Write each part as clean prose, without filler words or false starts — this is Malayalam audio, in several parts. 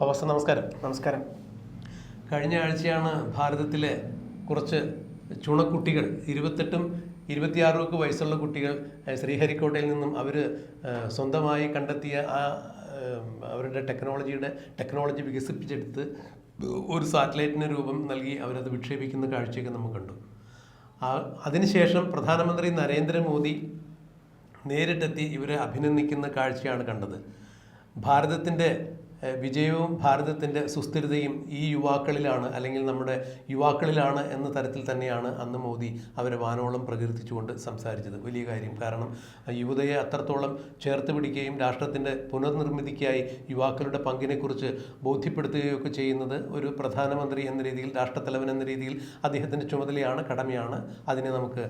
ഫവാസ് നമസ്കാരം. നമസ്കാരം. കഴിഞ്ഞ ആഴ്ചയാണ് ഭാരതത്തിലെ കുറച്ച് ചുണക്കുട്ടികൾ 28ഉം 26 വയസ്സുള്ള കുട്ടികൾ ശ്രീഹരിക്കോട്ടയിൽ നിന്നും അവർ സ്വന്തമായി കണ്ടെത്തിയ അവരുടെ ടെക്നോളജി വികസിപ്പിച്ചെടുത്ത് ഒരു സാറ്റലൈറ്റിന് രൂപം നൽകി അവരത് വിക്ഷേപിക്കുന്ന കാഴ്ചയൊക്കെ നമുക്ക് കണ്ടു. അതിനുശേഷം പ്രധാനമന്ത്രി നരേന്ദ്രമോദി നേരിട്ടെത്തി ഇവരെ അഭിനന്ദിക്കുന്ന കാഴ്ചയാണ് കണ്ടത്. ഭാരതത്തിൻ്റെ വിജയവും ഭാരതത്തിൻ്റെ സുസ്ഥിരതയും ഈ യുവാക്കളിലാണ്, അല്ലെങ്കിൽ നമ്മുടെ യുവാക്കളിലാണ് എന്ന തരത്തിൽ തന്നെയാണ് അന്ന് മോദി അവരെ വാനോളം പ്രകീർത്തിച്ചുകൊണ്ട് സംസാരിച്ചത്. വലിയ കാര്യം. കാരണം യുവതയെ അത്രത്തോളം ചേർത്ത് പിടിക്കുകയും രാഷ്ട്രത്തിൻ്റെ പുനർനിർമ്മിതിക്കായി യുവാക്കളുടെ പങ്കിനെക്കുറിച്ച് ബോധ്യപ്പെടുത്തുകയൊക്കെ ചെയ്യുന്നത് ഒരു പ്രധാനമന്ത്രി എന്ന രീതിയിൽ, രാഷ്ട്രത്തലവൻ എന്ന രീതിയിൽ അദ്ദേഹത്തിൻ്റെ ചുമതലയാണ്, കടമയാണ്. അതിനെ നമുക്ക്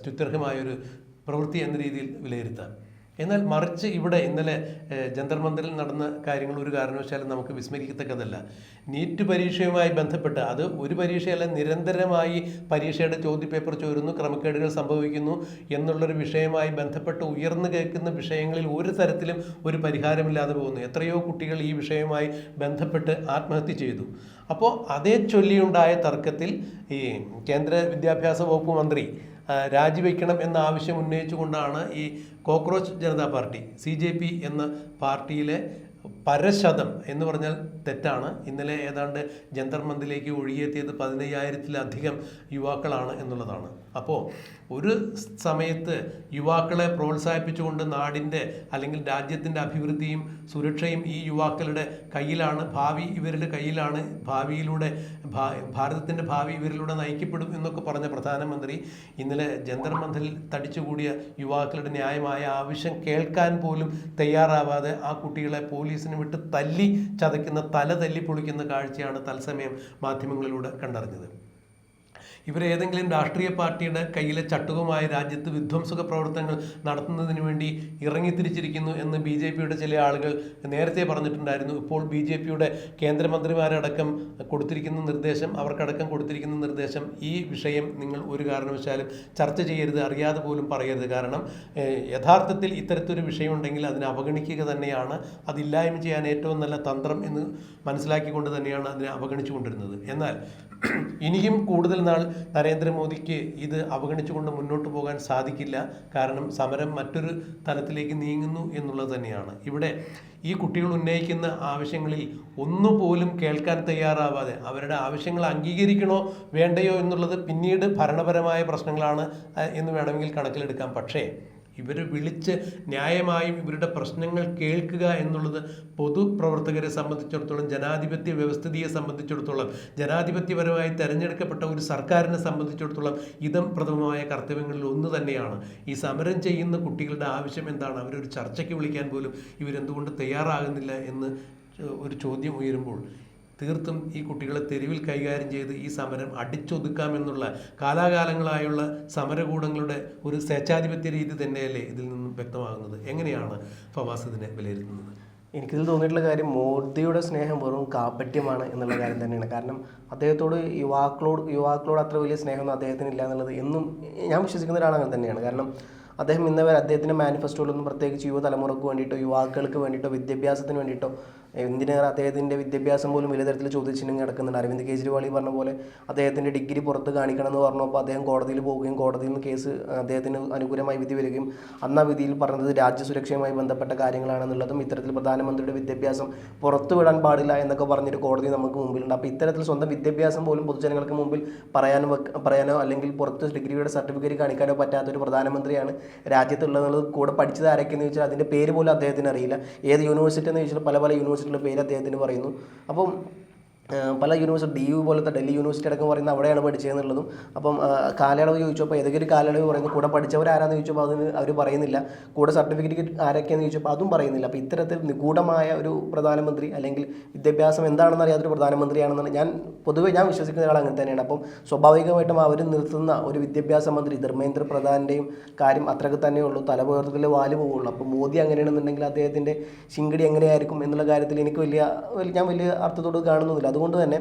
സ്തുത്യർഹമായൊരു പ്രവൃത്തി എന്ന രീതിയിൽ വിലയിരുത്താം. എന്നാൽ മറിച്ച് ഇവിടെ ഇന്നലെ ജന്തർ മന്ദിറിൽ നടന്ന കാര്യങ്ങൾ ഒരു കാരണവശാലും നമുക്ക് വിസ്മരിക്കത്തക്കതല്ല. നീറ്റ് പരീക്ഷയുമായി ബന്ധപ്പെട്ട്, അത് ഒരു പരീക്ഷയല്ല, നിരന്തരമായി പരീക്ഷയുടെ ചോദ്യപേപ്പർ ചോരുന്നു, ക്രമക്കേടുകൾ സംഭവിക്കുന്നു എന്നുള്ളൊരു വിഷയമായി ബന്ധപ്പെട്ട് ഉയർന്നു കേൾക്കുന്ന വിഷയങ്ങളിൽ ഒരു തരത്തിലും ഒരു പരിഹാരമില്ലാതെ പോകുന്നു. എത്രയോ കുട്ടികൾ ഈ വിഷയവുമായി ബന്ധപ്പെട്ട് ആത്മഹത്യ ചെയ്തു. അപ്പോൾ അതേ ചൊല്ലിയുണ്ടായ തർക്കത്തിൽ ഈ കേന്ദ്ര വിദ്യാഭ്യാസ വകുപ്പ് മന്ത്രി രാജിവെക്കണം എന്ന ആവശ്യം ഉന്നയിച്ചുകൊണ്ടാണ് ഈ കോക്രോച്ച് ജനതാ പാർട്ടി CJP എന്ന പാർട്ടിയിലെ പരശതം എന്ന് പറഞ്ഞാൽ തെറ്റാണ്, ഇന്നലെ ഏതാണ്ട് ജന്തർ മന്ദിലേക്ക് ഒഴുകിയെത്തിയത് 15,000-ലധികം യുവാക്കളാണ് എന്നുള്ളതാണ്. അപ്പോൾ ഒരു സമയത്ത് യുവാക്കളെ പ്രോത്സാഹിപ്പിച്ചുകൊണ്ട് നാടിൻ്റെ അല്ലെങ്കിൽ രാജ്യത്തിൻ്റെ അഭിവൃദ്ധിയും സുരക്ഷയും ഈ യുവാക്കളുടെ കയ്യിലാണ്, ഭാവി ഇവരുടെ കയ്യിലാണ്, ഭാരതത്തിൻ്റെ ഭാവി ഇവരിലൂടെ നയിക്കപ്പെടും എന്നൊക്കെ പറഞ്ഞ പ്രധാനമന്ത്രി ഇന്നലെ ജന്തർ മന്ദിറിൽ തടിച്ചുകൂടിയ യുവാക്കളുടെ ന്യായമായ ആവശ്യം കേൾക്കാൻ പോലും തയ്യാറാവാതെ ആ കുട്ടികളെ പോലീസിന് വിട്ട് തല്ലി ചതയ്ക്കുന്ന, തല തല്ലി പൊളിക്കുന്ന കാഴ്ചയാണ് തത്സമയം മാധ്യമങ്ങളിലൂടെ കണ്ടറിഞ്ഞത്. ഇവരേതെങ്കിലും രാഷ്ട്രീയ പാർട്ടിയുടെ കയ്യിലെ ചട്ടുകമായി രാജ്യത്ത് വിധ്വംസക പ്രവർത്തനങ്ങൾ നടത്തുന്നതിന് വേണ്ടി ഇറങ്ങിത്തിരിച്ചിരിക്കുന്നു എന്ന് BJPയുടെ ചില ആളുകൾ നേരത്തെ പറഞ്ഞിട്ടുണ്ടായിരുന്നു. ഇപ്പോൾ BJPയുടെ കേന്ദ്രമന്ത്രിമാരടക്കം കൊടുത്തിരിക്കുന്ന നിർദ്ദേശം, അവർക്കടക്കം കൊടുത്തിരിക്കുന്ന നിർദ്ദേശം, ഈ വിഷയം നിങ്ങൾ ഒരു കാരണവശാലും ചർച്ച ചെയ്യരുത്, അറിയാതെ പോലും പറയരുത്. കാരണം യഥാർത്ഥത്തിൽ ഇത്തരത്തിലൊരു വിഷയമുണ്ടെങ്കിൽ അതിനെ അവഗണിക്കുക തന്നെയാണ്, അതില്ലായ്മ ചെയ്യാൻ ഏറ്റവും നല്ല തന്ത്രം എന്ന് മനസ്സിലാക്കിക്കൊണ്ട് തന്നെയാണ് അതിനെ അവഗണിച്ചു കൊണ്ടിരുന്നത്. എന്നാൽ ഇനിയും കൂടുതൽ നാൾ നരേന്ദ്രമോദിക്ക് ഇത് അവഗണിച്ചുകൊണ്ട് മുന്നോട്ട് പോകാൻ സാധിക്കില്ല. കാരണം സമരം മറ്റൊരു തലത്തിലേക്ക് നീങ്ങുന്നു എന്നുള്ളത് തന്നെയാണ്. ഇവിടെ ഈ കുട്ടികൾ ഉന്നയിക്കുന്ന ആവശ്യങ്ങളിൽ ഒന്നുപോലും കേൾക്കാൻ തയ്യാറാവാതെ അവരുടെ ആവശ്യങ്ങൾ അംഗീകരിക്കണോ വേണ്ടയോ എന്നുള്ളത് പിന്നീട് ഭരണപരമായ പ്രശ്നങ്ങളാണ് എന്ന് വേണമെങ്കിൽ കണക്കിലെടുക്കാം. പക്ഷേ ഇവർ വിളിച്ച് ന്യായമായും ഇവരുടെ പ്രശ്നങ്ങൾ കേൾക്കുക എന്നുള്ളത് പൊതുപ്രവർത്തകരെ സംബന്ധിച്ചിടത്തോളം, ജനാധിപത്യ വ്യവസ്ഥിതിയെ സംബന്ധിച്ചിടത്തോളം, ജനാധിപത്യപരമായി തിരഞ്ഞെടുക്കപ്പെട്ട ഒരു സർക്കാരിനെ സംബന്ധിച്ചിടത്തോളം ഇതം പ്രഥമമായ കർത്തവ്യങ്ങളിൽ ഒന്ന് തന്നെയാണ്. ഈ സമരം ചെയ്യുന്ന കുട്ടികളുടെ ആവശ്യം എന്താണ്? അവരൊരു ചർച്ചയ്ക്ക് വിളിക്കാൻ പോലും ഇവരെന്തുകൊണ്ട് തയ്യാറാകുന്നില്ല എന്ന് ഒരു ചോദ്യം ഉയരുമ്പോൾ തീർത്തും ഈ കുട്ടികളെ തെരുവിൽ കൈകാര്യം ചെയ്ത് ഈ സമരം അടിച്ചൊതുക്കാമെന്നുള്ള കാലാകാലങ്ങളായുള്ള സമരകൂടങ്ങളുടെ ഒരു സ്വേച്ഛാധിപത്യ രീതി തന്നെയല്ലേ ഇതിൽ നിന്നും വ്യക്തമാകുന്നത്? എങ്ങനെയാണ് ഫവാസ് ഇതിനെ വിലയിരുത്തുന്നത്? എനിക്കിതിൽ തോന്നിയിട്ടുള്ള കാര്യം, മോദിയുടെ സ്നേഹം വെറും കാപട്യമാണ് എന്നുള്ള കാര്യം തന്നെയാണ്. കാരണം അദ്ദേഹത്തോട് യുവാക്കളോട് അത്ര വലിയ സ്നേഹമൊന്നും അദ്ദേഹത്തിന് ഇല്ല എന്നുള്ളത് എന്നും ഞാൻ വിശ്വസിക്കുന്ന ഒരാൾ അങ്ങനെ തന്നെയാണ്. കാരണം അദ്ദേഹം ഇന്നവരെ അദ്ദേഹത്തിൻ്റെ മാനിഫെസ്റ്റോയിലൊന്നും പ്രത്യേകിച്ച് യുവതലമുറക്ക് വേണ്ടിയിട്ടോ യുവാക്കൾക്ക് വേണ്ടിയിട്ടോ വിദ്യാഭ്യാസത്തിന് വേണ്ടിയിട്ടോ, എന്തിനേറെ അദ്ദേഹത്തിൻ്റെ വിദ്യാഭ്യാസം പോലും വലിയ തരത്തിൽ ചോദ്യചിഹ്നം കിടക്കുന്നുണ്ട്. അരവിന്ദ് കെജ്രിവാൾ പറഞ്ഞ പോലെ അദ്ദേഹത്തിൻ്റെ ഡിഗ്രി പുറത്ത് കാണിക്കണം എന്ന് പറഞ്ഞപ്പോൾ അദ്ദേഹം കോടതിയിൽ പോവുകയും കോടതിയിൽ നിന്ന് കേസ് അദ്ദേഹത്തിന് അനുകൂലമായി വിധി വരികയും അന്ന് ആ വിധിയിൽ പറഞ്ഞത് രാജ്യസുരക്ഷയുമായി ബന്ധപ്പെട്ട കാര്യങ്ങളാണെന്നുള്ളതും ഇത്തരത്തിൽ പ്രധാനമന്ത്രിയുടെ വിദ്യാഭ്യാസം പുറത്തു വിടാൻ പാടില്ല എന്നൊക്കെ പറഞ്ഞൊരു കോടതി നമുക്ക് മുമ്പിലുണ്ട്. അപ്പോൾ ഇത്തരത്തിൽ സ്വന്തം വിദ്യാഭ്യാസം പോലും പൊതുജനങ്ങൾക്ക് മുമ്പിൽ പറയാനോ അല്ലെങ്കിൽ പുറത്ത് ഡിഗ്രിയുടെ സർട്ടിഫിക്കറ്റ് കാണിക്കാനോ പറ്റാത്തൊരു പ്രധാനമന്ത്രിയാണ് രാജ്യത്തുള്ളതെന്നുള്ളത്. കൂടെ പഠിച്ചത് ആരൊക്കെയെന്ന് ചോദിച്ചാൽ അതിൻ്റെ പേര് പോലും അദ്ദേഹത്തിന് അറിയില്ല. ഏത് യൂണിവേഴ്സിറ്റി എന്ന് ചോദിച്ചാൽ പല യൂണിവേഴ്സിറ്റിയുടെ പേര് അദ്ദേഹത്തിന് പറയുന്നു. അപ്പം പല യൂണിവേഴ്സിറ്റി, DU പോലത്തെ ഡൽഹി യൂണിവേഴ്സിറ്റി അടക്കം പറയുന്നത് അവിടെയാണ് പഠിച്ചതെന്നുള്ളതും. അപ്പം കാലയളവ് ചോദിച്ചപ്പോൾ ഏതെങ്കിലും കാലയളവ് പറയുന്നു. കൂടെ പഠിച്ചവരാരാന്ന് ചോദിച്ചപ്പോൾ അതിന് അവർ പറയുന്നില്ല. കൂടെ സർട്ടിഫിക്കറ്റ് ആരൊക്കെയെന്ന് ചോദിച്ചപ്പോൾ അതും പറയുന്നില്ല. അപ്പോൾ ഇത്തരത്തിൽ നിഗൂഢമായ ഒരു പ്രധാനമന്ത്രി, അല്ലെങ്കിൽ വിദ്യാഭ്യാസം എന്താണെന്ന് അറിയാത്തൊരു പ്രധാനമന്ത്രിയാണെന്നാണ് ഞാൻ വിശ്വസിക്കുന്ന ഒരാൾ അങ്ങനെ തന്നെയാണ്. അപ്പം സ്വാഭാവികമായിട്ടും അവർ നിർത്തുന്ന ഒരു വിദ്യാഭ്യാസ മന്ത്രി ധർമ്മേന്ദ്ര പ്രധാൻ്റെയും കാര്യം അത്രയ്ക്ക് തന്നെ ഉള്ളൂ, തലപുറത്തിൽ വാല് പോവുള്ളൂ. അപ്പോൾ മോദി അങ്ങനെയാണെന്നുണ്ടെങ്കിൽ അദ്ദേഹത്തിൻ്റെ ശിങ്കടി എങ്ങനെയായിരിക്കും എന്നുള്ള കാര്യത്തിൽ എനിക്ക് ഞാൻ വലിയ അർത്ഥത്തോട് കാണുന്നില്ല. അതുകൊണ്ട് തന്നെ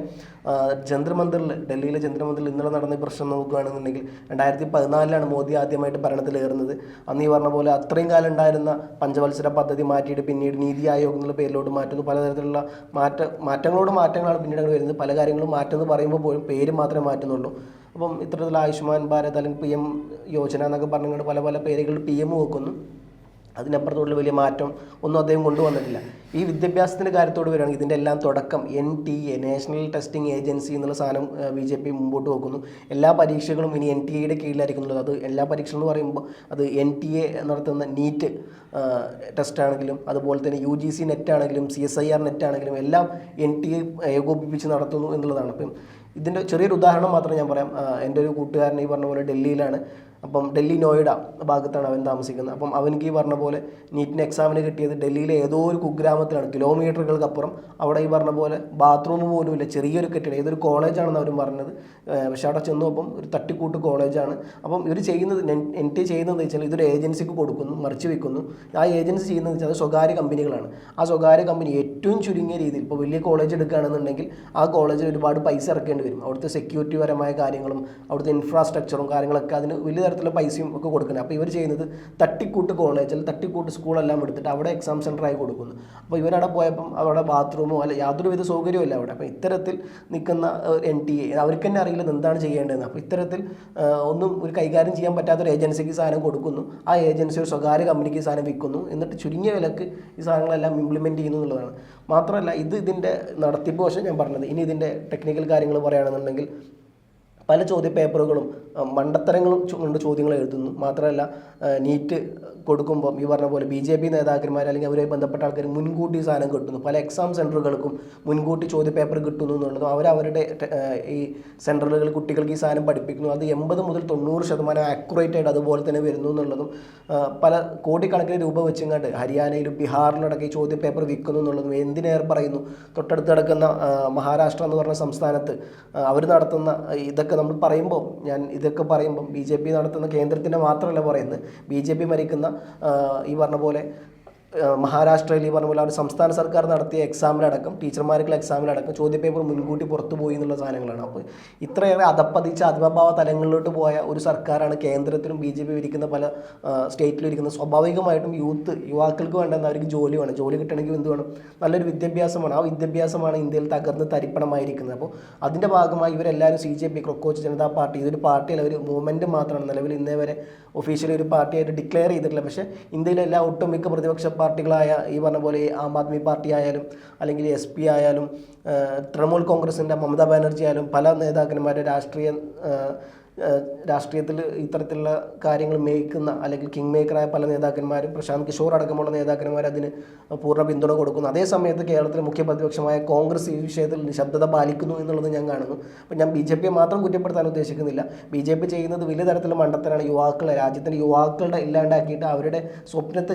ജന്തർ മന്ദിറിൽ, ഡൽഹിയിലെ ജന്തർ മന്ദിറിൽ ഇന്നലെ നടന്ന ഈ പ്രശ്നം നോക്കുകയാണെന്നുണ്ടെങ്കിൽ 2014 മോദി ആദ്യമായിട്ട് ഭരണത്തിലേറുന്നത്. അന്ന് ഈ പറഞ്ഞ പോലെ അത്രയും കാലം ഉണ്ടായിരുന്ന പഞ്ചവത്സര പദ്ധതി മാറ്റിയിട്ട് പിന്നീട് നീതി ആയോഗ് എന്നുള്ള പേരിലോട്ട് മാറ്റുന്നു. പലതരത്തിലുള്ള മാറ്റങ്ങളാണ് പിന്നീട് അങ്ങ് വരുന്നത്. പല കാര്യങ്ങളും മാറ്റം എന്ന് പറയുമ്പോൾ പോലും പേര് മാത്രമേ മാറ്റുന്നുള്ളൂ. അപ്പം ഇത്തരത്തിൽ ആയുഷ്മാൻ ഭാരത് അല്ലെങ്കിൽ PM യോജന എന്നൊക്കെ പറഞ്ഞുകൊണ്ട് പല പല പേരുകളിൽ PM വെക്കുന്നു. അതിനപ്പുറത്തോട്ടുള്ള വലിയ മാറ്റം ഒന്നും അദ്ദേഹം കൊണ്ടുവന്നിട്ടില്ല. ഈ വിദ്യാഭ്യാസത്തിൻ്റെ കാര്യത്തോട് വരികയാണെങ്കിൽ ഇതിൻ്റെ എല്ലാം തുടക്കം NTA, നാഷണൽ ടെസ്റ്റിംഗ് ഏജൻസി എന്നുള്ള സാധനം BJP മുമ്പോട്ട് വെക്കുന്നു. എല്ലാ പരീക്ഷകളും ഇനി NTA കീഴിലായിരിക്കുന്നുള്ളത്. അത് എല്ലാ പരീക്ഷകൾ എന്ന് പറയുമ്പോൾ അത് NTA നടത്തുന്ന നീറ്റ് ടെസ്റ്റ് ആണെങ്കിലും അതുപോലെ തന്നെ UGC നെറ്റ് ആണെങ്കിലും CSIR നെറ്റ് ആണെങ്കിലും എല്ലാം NTA ഏകോപിപ്പിച്ച് നടത്തുന്നു എന്നുള്ളതാണ്. അപ്പം ഇതിൻ്റെ ചെറിയൊരു ഉദാഹരണം മാത്രം ഞാൻ പറയാം. എൻ്റെ ഒരു കൂട്ടുകാരൻ ഈ പറഞ്ഞ പോലെ ഡൽഹിയിലാണ്. അപ്പം ഡൽഹി നോയിഡ ഭാഗത്താണ് അവൻ താമസിക്കുന്നത്. അപ്പം അവനിക്ക് ഈ പറഞ്ഞ പോലെ നീറ്റിന് എക്സാമിന് കിട്ടിയത് ഡൽഹിയിലെ ഏതോ ഒരു കുഗ്രാമത്തിലാണ്, കിലോമീറ്ററുകൾക്കപ്പുറം. അവിടെ ഈ പറഞ്ഞ പോലെ ബാത്റൂം പോലും ഇല്ല, ചെറിയൊരു കെട്ടിടം, ഏതൊരു കോളേജാണെന്ന് അവരും പറഞ്ഞത്. പക്ഷേ അവിടെ ചെന്നു അപ്പം ഒരു തട്ടിക്കൂട്ട് കോളേജാണ്. അപ്പം ഇവർ ചെയ്യുന്നത്, NTA ചെയ്യുന്നത് വെച്ചാൽ ഇതൊരു ഏജൻസിക്ക് കൊടുക്കുന്നു, മറിച്ച് വെക്കുന്നു. ആ ഏജൻസി ചെയ്യുന്നത് വെച്ചാൽ അത് സ്വകാര്യ കമ്പനികളാണ്. ആ സ്വകാര്യ കമ്പനി ഏറ്റവും ചുരുങ്ങിയ രീതിയിൽ, ഇപ്പോൾ വലിയ കോളേജ് എടുക്കുകയാണെന്നുണ്ടെങ്കിൽ ആ കോളേജിൽ ഒരുപാട് പൈസ ഇറക്കേണ്ടി വരും. അവിടുത്തെ സെക്യൂരിറ്റി പരമായ കാര്യങ്ങളും അവിടുത്തെ ഇൻഫ്രാസ്ട്രക്ചറും കാര്യങ്ങളൊക്കെ അതിന് വലിയ തരത്തിലുള്ള പൈസയും ഒക്കെ കൊടുക്കുന്നത്. അപ്പോൾ ഇവർ ചെയ്യുന്നത് തട്ടിക്കൂട്ട് കോളേജിൽ തട്ടിക്കൂട്ട് സ്കൂളെല്ലാം എടുത്തിട്ട് അവിടെ എക്സാം സെൻ്ററായി കൊടുക്കുന്നു. അപ്പോൾ ഇവരവിടെ പോയപ്പം അവിടെ ബാത്റൂമോ അല്ല യാതൊരുവിധ സൗകര്യവും ഇല്ല അവിടെ. അപ്പോൾ ഇത്തരത്തിൽ നിൽക്കുന്ന NTA അവർക്ക് തന്നെ അറിയില്ല എന്താണ് ചെയ്യേണ്ടതെന്ന്. അപ്പോൾ ഇത്തരത്തിൽ ഒന്നും ഒരു കൈകാര്യം ചെയ്യാൻ പറ്റാത്തൊരു ഏജൻസിക്ക് സാധനം കൊടുക്കുന്നു. ആ ഏജൻസി ഒരു സ്വകാര്യ കമ്പനിക്ക് സാധനം വിൽക്കുന്നു. എന്നിട്ട് ചുരുങ്ങിയ വിലക്ക് ഈ സാധനങ്ങളെല്ലാം ഇംപ്ലിമെൻറ്റ് ചെയ്യുന്നു എന്നുള്ളതാണ്. മാത്രമല്ല ഇതിൻ്റെ നടത്തിപ്പ് വശം ഞാൻ പറഞ്ഞത്. ഇനി ഇതിൻ്റെ ടെക്നിക്കൽ കാര്യങ്ങൾ പറയുകയാണെന്നുണ്ടെങ്കിൽ പല ചോദ്യ പേപ്പറുകളും മണ്ടത്തരങ്ങളും കൊണ്ട് ചോദ്യങ്ങൾ എഴുതുന്നു. മാത്രമല്ല നീറ്റ് കൊടുക്കുമ്പം ഈ പറഞ്ഞ പോലെ BJP നേതാക്കന്മാർ അല്ലെങ്കിൽ അവരുമായി ബന്ധപ്പെട്ട ആൾക്കാർ മുൻകൂട്ടി സാധനം കിട്ടുന്നു. പല എക്സാം സെൻറ്ററുകൾക്കും മുൻകൂട്ടി ചോദ്യ പേപ്പർ കിട്ടുന്നു എന്നുള്ളതും അവരവരുടെ ഈ സെൻറ്ററുകളിൽ കുട്ടികൾക്ക് ഈ സാധനം പഠിപ്പിക്കുന്നു. അത് 80 മുതൽ 90% ആക്യുറേറ്റ് ആയിട്ട് അതുപോലെ തന്നെ വരുന്നു എന്നുള്ളതും പല കോടിക്കണക്കിന് രൂപ വെച്ചിങ്ങാണ്ട് ഹരിയാനയിലും ബീഹാറിലടക്കം ഈ ചോദ്യ പേപ്പർ വിൽക്കുന്നു എന്നുള്ളതും എന്തിനേറെ പറയുന്നു. തൊട്ടടുത്ത് കിടക്കുന്ന മഹാരാഷ്ട്ര എന്ന് പറഞ്ഞ സംസ്ഥാനത്ത് അവർ നടത്തുന്ന ഇതൊക്കെ നമ്മൾ പറയുമ്പോൾ ഇതൊക്കെ പറയുമ്പം BJP നടത്തുന്ന കേന്ദ്രത്തിൻ്റെ മാത്രമല്ല പറയുന്നത്, BJP ഭരിക്കുന്ന ഈ പറഞ്ഞ പോലെ മഹാരാഷ്ട്രയിൽ ഈ പറഞ്ഞ പോലെ ഒരു സംസ്ഥാന സർക്കാർ നടത്തിയ എക്സാമിലടക്കം, ടീച്ചർമാർക്കുള്ള എക്സാമിലടക്കം ചോദ്യപേപ്പർ മുൻകൂട്ടി പുറത്തു പോയി എന്നുള്ള സാധനങ്ങളാണ്. അപ്പോൾ ഇത്രയേറെ അധപ്പതിച്ച ആത്മഭാവ തലങ്ങളിലോട്ട് പോയ ഒരു സർക്കാരാണ് കേന്ദ്രത്തിലും BJP ഇരിക്കുന്ന പല സ്റ്റേറ്റിലും ഇരിക്കുന്നത്. സ്വാഭാവികമായിട്ടും യുവാക്കൾക്ക് വേണ്ടെന്ന് അവർക്ക് ജോലി വേണം. ജോലി കിട്ടണമെങ്കിൽ എന്ത് വേണം? നല്ലൊരു വിദ്യാഭ്യാസമാണ്. ആ വിദ്യാഭ്യാസമാണ് ഇന്ത്യയിൽ തകർന്ന് തരിപ്പണമായിരിക്കുന്നത്. അപ്പോൾ അതിൻ്റെ ഭാഗമായി ഇവരെല്ലാവരും CJP, ക്രോക്കോച്ച് ജനതാ പാർട്ടി, ഇതൊരു പാർട്ടിയല്ല, ഒരു മൂവ്മെൻറ്റ് മാത്രമാണ്. നിലവിൽ ഇന്നേ വരെ ഒഫീഷ്യലി ഒരു പാർട്ടിയായിട്ട് ഡിക്ലെയർ ചെയ്തിട്ടില്ല. പക്ഷേ ഇന്ത്യയിലെ എല്ലാ ഒട്ടുമിക്ക പ്രതിപക്ഷ പാർട്ടികളായ ഈ പറഞ്ഞ പോലെ ആം ആദ്മി പാർട്ടി ആയാലും അല്ലെങ്കിൽ SP ആയാലും തൃണമൂൽ കോൺഗ്രസിൻ്റെ മമതാ ബാനർജി ആയാലും പല നേതാക്കന്മാരുടെ രാഷ്ട്രീയത്തിൽ ഇത്തരത്തിലുള്ള കാര്യങ്ങൾ മേയ്ക്കുന്ന അല്ലെങ്കിൽ കിങ് മേക്കറായ പല നേതാക്കന്മാരും, പ്രശാന്ത് കിഷോർ അടക്കമുള്ള നേതാക്കന്മാർ അതിന് പൂർണ്ണ പിന്തുണ കൊടുക്കുന്നു. അതേ സമയത്ത് കേരളത്തിലെ മുഖ്യ പ്രതിപക്ഷമായ കോൺഗ്രസ് ഈ വിഷയത്തിൽ നിശബ്ദത പാലിക്കുന്നു എന്നുള്ളത് ഞാൻ കാണുന്നു. അപ്പം ഞാൻ BJP മാത്രം കുറ്റപ്പെടുത്താൻ ഉദ്ദേശിക്കുന്നില്ല. BJP ചെയ്യുന്നത് വലിയ തരത്തിലുള്ള മണ്ടത്തരാണ്. രാജ്യത്തിൻ്റെ യുവാക്കളുടെ ഇല്ലാണ്ടാക്കിയിട്ട് അവരുടെ സ്വപ്നത്തെ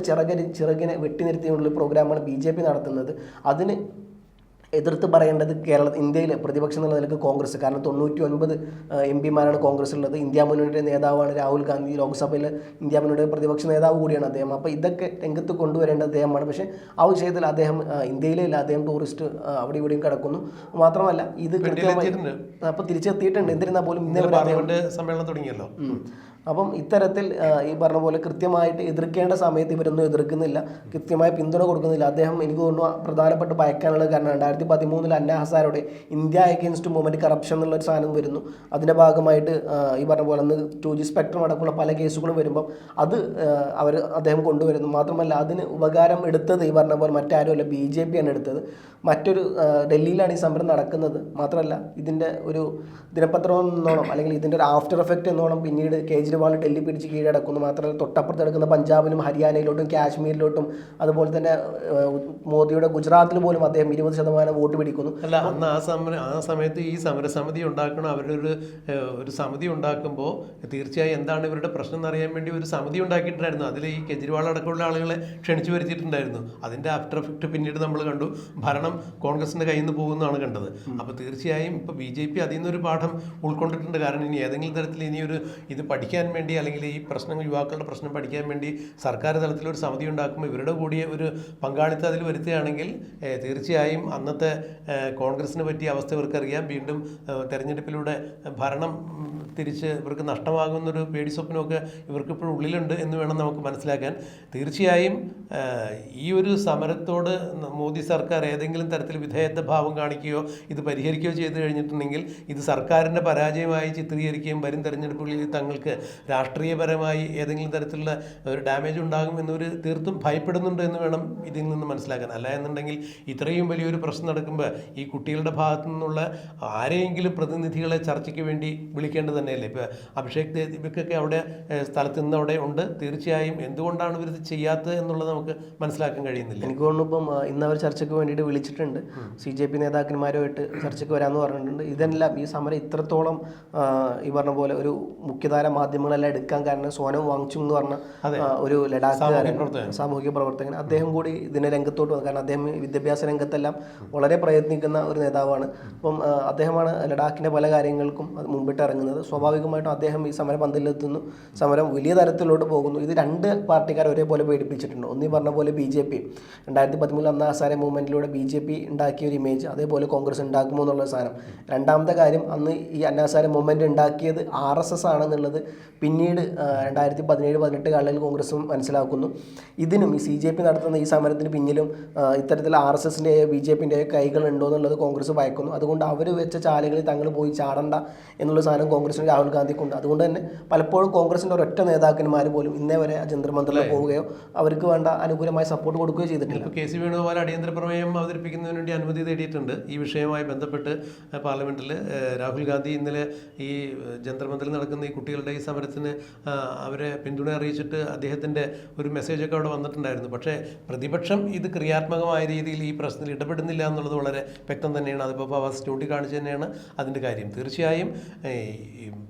ചിറകിനെ വെട്ടിനിർത്തിയുള്ള പ്രോഗ്രാമാണ് BJP നടത്തുന്നത്. അതിന് എതിർത്ത് പറയേണ്ടത് ഇന്ത്യയിലെ പ്രതിപക്ഷം എന്നുള്ള നിലക്ക് കോൺഗ്രസ്. കാരണം 99 MP കോൺഗ്രസ്സിലുള്ളത്. ഇന്ത്യ മുന്നണിയുടെ നേതാവാണ് രാഹുൽ ഗാന്ധി. ലോക്സഭയിൽ ഇന്ത്യ മുന്നണിയുടെ പ്രതിപക്ഷ നേതാവ് കൂടിയാണ് അദ്ദേഹം. അപ്പോൾ ഇതൊക്കെ രംഗത്ത് കൊണ്ടുവരേണ്ടത് അദ്ദേഹമാണ്. പക്ഷേ ആ വിഷയത്തിൽ അദ്ദേഹം ഇന്ത്യയിലേ ഇല്ല, അദ്ദേഹം ടൂറിസ്റ്റ് അവിടെ ഇവിടെയും കിടക്കുന്നു. മാത്രമല്ല ഇത് കൃത്യമായി അപ്പോൾ തിരിച്ചെത്തിയിട്ടുണ്ട്. എന്നിരുന്നാൽ പോലും ഇന്നേ സമ്മേളനം തുടങ്ങിയല്ലോ. അപ്പം ഇത്തരത്തിൽ ഈ പറഞ്ഞ പോലെ കൃത്യമായിട്ട് എതിർക്കേണ്ട സമയത്ത് ഇവരൊന്നും എതിർക്കുന്നില്ല, കൃത്യമായ പിന്തുണ കൊടുക്കുന്നില്ല. അദ്ദേഹം എനിക്ക് തോന്നുന്നു പ്രധാനപ്പെട്ട് ഭയക്കാനുള്ള കാരണം 2013 അന്ന ഹസാരുടെ ഇന്ത്യ അഗെയിൻസ്റ്റ് മൂവ്മെൻറ്റ് കറപ്ഷൻ എന്നുള്ളൊരു സാധനം വരുന്നു. അതിൻ്റെ ഭാഗമായിട്ട് ഈ പറഞ്ഞ പോലെ അന്ന് 2G സ്പെക്ട്രം അടക്കമുള്ള പല കേസുകളും വരുമ്പം അത് അദ്ദേഹം കൊണ്ടുവരുന്നു. മാത്രമല്ല അതിന് ഉപകാരം എടുത്തത് ഈ പറഞ്ഞ പോലെ മറ്റാരുമല്ല, BJP ആണ് എടുത്തത്. മറ്റൊരു ഡൽഹിയിലാണ് ഈ സമരം നടക്കുന്നത്. മാത്രമല്ല ഇതിൻ്റെ ഒരു ദിനപത്രം എന്നോണം അല്ലെങ്കിൽ ഇതിൻ്റെ ഒരു ആഫ്റ്റർ എഫക്റ്റ് എന്നോണം പിന്നീട് കേജ്രിവാൾ ഡൽഹി പിടിച്ച് കീഴടക്കുന്നു. മാത്രമല്ല തൊട്ടപ്പുറത്ത് കിടക്കുന്ന പഞ്ചാബിലും ഹരിയാനയിലോട്ടും കാശ്മീരിലോട്ടും അതുപോലെ തന്നെ മോദിയുടെ ഗുജറാത്തിൽ പോലും അദ്ദേഹം 20% വോട്ട് പിടിക്കുന്നു. അല്ല, അന്ന് ആ സമയത്ത് ഈ സമരസമിതി ഉണ്ടാക്കണം. ഒരു സമിതി ഉണ്ടാക്കുമ്പോൾ തീർച്ചയായും എന്താണ് ഇവരുടെ പ്രശ്നം എന്നറിയാൻ വേണ്ടി ഒരു സമിതി ഉണ്ടാക്കിയിട്ടുണ്ടായിരുന്നു. അതിൽ ഈ കേജ്രിവാൾ അടക്കമുള്ള ആളുകളെ ക്ഷണിച്ചു വരുത്തിയിട്ടുണ്ടായിരുന്നു. അതിൻ്റെ ആഫ്റ്റർ എഫക്റ്റ് പിന്നീട് നമ്മൾ കണ്ടു. ഭരണം കോൺഗ്രസിൻ്റെ കയ്യിൽ നിന്ന് പോകുന്നതാണ് കണ്ടത്. അപ്പോൾ തീർച്ചയായും ഇപ്പോൾ BJP അതിൽ നിന്നൊരു പാഠം ഉൾക്കൊണ്ടിട്ടുണ്ട്. കാരണം ഇനി ഏതെങ്കിലും തരത്തിൽ ഇത് പഠിക്കാൻ പഠിക്കാൻ വേണ്ടി, അല്ലെങ്കിൽ ഈ പ്രശ്നങ്ങൾ, യുവാക്കളുടെ പ്രശ്നം പഠിക്കാൻ വേണ്ടി സർക്കാർ തലത്തിലൊരു സമിതി ഉണ്ടാക്കുമ്പോൾ ഇവരുടെ കൂടിയ ഒരു പങ്കാളിത്തം അതിൽ വരുത്തുകയാണെങ്കിൽ തീർച്ചയായും അന്നത്തെ കോൺഗ്രസിന് പറ്റിയ അവസ്ഥ ഇവർക്കറിയാം. വീണ്ടും തെരഞ്ഞെടുപ്പിലൂടെ ഭരണം തിരിച്ച് ഇവർക്ക് നഷ്ടമാകുന്നൊരു പേടി സ്വപ്നമൊക്കെ ഇവർക്കിപ്പോഴും ഉള്ളിലുണ്ട് എന്ന് വേണം നമുക്ക് മനസ്സിലാക്കാൻ. തീർച്ചയായും ഈ ഒരു സമരത്തോട് മോദി സർക്കാർ ഏതെങ്കിലും തരത്തിൽ വിധേയത്വ ഭാവം കാണിക്കുകയോ ഇത് പരിഹരിക്കുകയോ ചെയ്തു കഴിഞ്ഞിട്ടുണ്ടെങ്കിൽ ഇത് സർക്കാരിൻ്റെ പരാജയമായി ചിത്രീകരിക്കുകയും വരും തെരഞ്ഞെടുപ്പുകളിൽ തങ്ങൾക്ക് രാഷ്ട്രീയപരമായി ഏതെങ്കിലും തരത്തിലുള്ള ഒരു ഡാമേജ് ഉണ്ടാകും എന്നൊരു തീർത്തും ഭയപ്പെടുന്നുണ്ട് എന്ന് വേണം ഇതിൽ നിന്ന് മനസ്സിലാക്കാൻ. അല്ല എന്നുണ്ടെങ്കിൽ ഇത്രയും വലിയൊരു പ്രശ്നം നടക്കുമ്പോൾ ഈ കുട്ടികളുടെ ഭാഗത്തു നിന്നുള്ള ആരെയെങ്കിലും പ്രതിനിധികളെ ചർച്ചയ്ക്ക് വേണ്ടി വിളിക്കേണ്ടത് തന്നെയല്ലേ. ഇപ്പോൾ അഭിഷേക് ദേവിക്കൊക്കെ അവിടെ സ്ഥലത്ത് നിന്ന് അവിടെ ഉണ്ട്. തീർച്ചയായും എന്തുകൊണ്ടാണ് ഇവരിത് ചെയ്യാത്തത് എന്നുള്ളത് നമുക്ക് മനസ്സിലാക്കാൻ കഴിയുന്നില്ല. എനിക്ക് തോന്നുന്നു ഇപ്പം ഇന്ന് അവർ ചർച്ചയ്ക്ക് വേണ്ടിയിട്ട് വിളിച്ചിട്ടുണ്ട്. CJP നേതാക്കന്മാരുമായിട്ട് ചർച്ചയ്ക്ക് വരാമെന്ന് പറഞ്ഞിട്ടുണ്ട്. ഇതെല്ലാം ഈ സമരം ഇത്രത്തോളം ഈ പറഞ്ഞ പോലെ ഒരു മുഖ്യധാര മാധ്യമങ്ങളെല്ലാം എടുക്കാൻ കാരണം സോനം വാങ്ചുങ് എന്ന് പറഞ്ഞ ഒരു ലഡാക്ക് സാമൂഹിക പ്രവർത്തകൻ, അദ്ദേഹം കൂടി ഇതിനെ രംഗത്തോട്ട് വന്നു. കാരണം അദ്ദേഹം വിദ്യാഭ്യാസ രംഗത്തെല്ലാം വളരെ പ്രയത്നിക്കുന്ന ഒരു നേതാവാണ്. അപ്പം അദ്ദേഹമാണ് ലഡാക്കിൻ്റെ പല കാര്യങ്ങൾക്കും അത് മുമ്പിട്ട് ഇറങ്ങുന്നത്. സ്വാഭാവികമായിട്ടും അദ്ദേഹം ഈ സമര പന്തലിലെത്തുന്നു. സമരം വലിയ തരത്തിലോട്ട് പോകുന്നു. ഇത് രണ്ട് പാർട്ടിക്കാർ ഒരേപോലെ പേടിപ്പിച്ചിട്ടുണ്ട്. ഒന്നീ പറഞ്ഞ പോലെ BJP 2013 അന്നാ ഹസാരെ മൂവ്മെൻറ്റിലൂടെ BJP ഉണ്ടാക്കിയ ഒരു ഇമേജ് അതേപോലെ കോൺഗ്രസ് ഉണ്ടാക്കുമോ എന്നുള്ള സാധനം. രണ്ടാമത്തെ കാര്യം, അന്ന് ഈ അന്നാ ഹസാരെ മൂവ്മെൻറ്റ് ഉണ്ടാക്കിയത് RSS ആണെന്നുള്ളത് പിന്നീട് 2017-18 കാലങ്ങളിൽ കോൺഗ്രസും മനസ്സിലാക്കുന്നു. ഇതിനും ഈ CJP നടത്തുന്ന ഈ സമരത്തിന് പിന്നിലും ഇത്തരത്തിൽ RSSൻ്റെയോ BJPൻ്റെയോ കൈകളുണ്ടോ എന്നുള്ളത് കോൺഗ്രസ് ഭയക്കുന്നു. അതുകൊണ്ട് അവർ വെച്ച ചാലുകളിൽ തങ്ങൾ പോയി ചാടണ്ട എന്നുള്ള സാധനം കോൺഗ്രസിന് രാഹുൽ ഗാന്ധിക്കുണ്ട്. അതുകൊണ്ട് തന്നെ പലപ്പോഴും കോൺഗ്രസിൻ്റെ ഒരൊറ്റ നേതാക്കന്മാർ പോലും ഇന്നേ വരെ ജന്തർ മന്ദിറിൽ പോവുകയോ അവർക്ക് വേണ്ട അനുകൂലമായ സപ്പോർട്ട് കൊടുക്കുകയോ ചെയ്തിട്ടില്ല. ഇപ്പോൾ KC വേണുഗോപാൽ അടിയന്തര പ്രമേയം അവതരിപ്പിക്കുന്നതിന് വേണ്ടി അനുമതി തേടിയിട്ടുണ്ട്. ഈ വിഷയവുമായി ബന്ധപ്പെട്ട് പാർലമെൻറ്റിൽ രാഹുൽ ഗാന്ധി ഇന്നലെ ഈ ജന്തർ മന്ദിറിൽ നടക്കുന്ന ഈ കുട്ടികളുടെ ഈ സമരത്തിന് അവരെ പിന്തുണ അറിയിച്ചിട്ട് അദ്ദേഹത്തിൻ്റെ ഒരു മെസ്സേജൊക്കെ അവിടെ വന്നിട്ടുണ്ടായിരുന്നു. പക്ഷേ പ്രതിപക്ഷം ഇത് ക്രിയാത്മകമായ രീതിയിൽ ഈ പ്രശ്നത്തിൽ ഇടപെടുന്നില്ല എന്നുള്ളത് വളരെ വ്യക്തം തന്നെയാണ്. അതിപ്പോൾ ഫവാസ് ചൂണ്ടിക്കാണിച്ച് തന്നെയാണ് അതിൻ്റെ കാര്യം. തീർച്ചയായും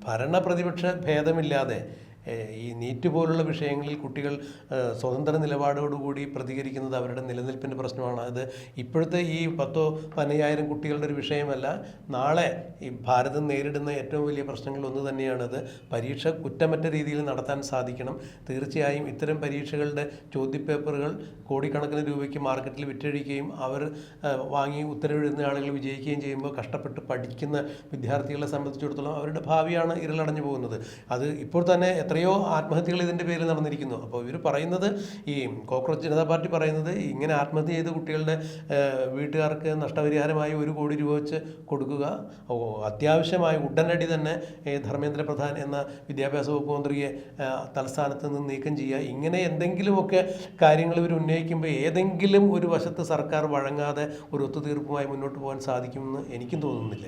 ഭരണ പ്രതിപക്ഷ ഭേദമില്ലാതെ ഈ നീറ്റ് പോലുള്ള വിഷയങ്ങളിൽ കുട്ടികൾ സ്വതന്ത്ര നിലപാടോടുകൂടി പ്രതികരിക്കുന്നത് അവരുടെ നിലനിൽപ്പിൻ്റെ പ്രശ്നമാണ്. അത് ഇപ്പോഴത്തെ ഈ 10-15,000 കുട്ടികളുടെ ഒരു വിഷയമല്ല. നാളെ ഈ ഭാരതം നേരിടുന്ന ഏറ്റവും വലിയ പ്രശ്നങ്ങൾ ഒന്ന് തന്നെയാണത്. പരീക്ഷ കുറ്റമറ്റ രീതിയിൽ നടത്താൻ സാധിക്കണം. തീർച്ചയായും ഇത്തരം പരീക്ഷകളുടെ ചോദ്യപേപ്പറുകൾ കോടിക്കണക്കിന് രൂപയ്ക്ക് മാർക്കറ്റിൽ വിറ്റഴിക്കുകയും അവർ വാങ്ങി ഉത്തരവെഴുതുന്ന ആളുകൾ വിജയിക്കുകയും ചെയ്യുമ്പോൾ കഷ്ടപ്പെട്ട് പഠിക്കുന്ന വിദ്യാർത്ഥികളെ സംബന്ധിച്ചിടത്തോളം അവരുടെ ഭാവിയാണ് ഇരുളടഞ്ഞു പോകുന്നത്. അത് ഇപ്പോൾ തന്നെ എത്രയോ ആത്മഹത്യകൾ ഇതിൻ്റെ പേരിൽ നടന്നിരിക്കുന്നു. അപ്പോൾ ഇവർ പറയുന്നത്, ഈ കോക്രോച്ച് ജനതാ പാർട്ടി പറയുന്നത്, ഇങ്ങനെ ആത്മഹത്യ ചെയ്ത കുട്ടികളുടെ വീട്ടുകാർക്ക് നഷ്ടപരിഹാരമായി 1 കോടി രൂപ വെച്ച് കൊടുക്കുക. അത്യാവശ്യമായി ഉടനടി തന്നെ ധർമ്മേന്ദ്ര പ്രധാൻ എന്ന വിദ്യാഭ്യാസ വകുപ്പ് മന്ത്രിയെ തലസ്ഥാനത്ത് നിന്ന് നീക്കം ചെയ്യുക. ഇങ്ങനെ എന്തെങ്കിലുമൊക്കെ കാര്യങ്ങൾ ഇവർ ഉന്നയിക്കുമ്പോൾ ഏതെങ്കിലും ഒരു വശത്ത് സർക്കാർ വഴങ്ങാതെ ഒരു ഒത്തുതീർപ്പുമായി മുന്നോട്ട് പോകാൻ സാധിക്കുമെന്ന് എനിക്കും തോന്നുന്നില്ല.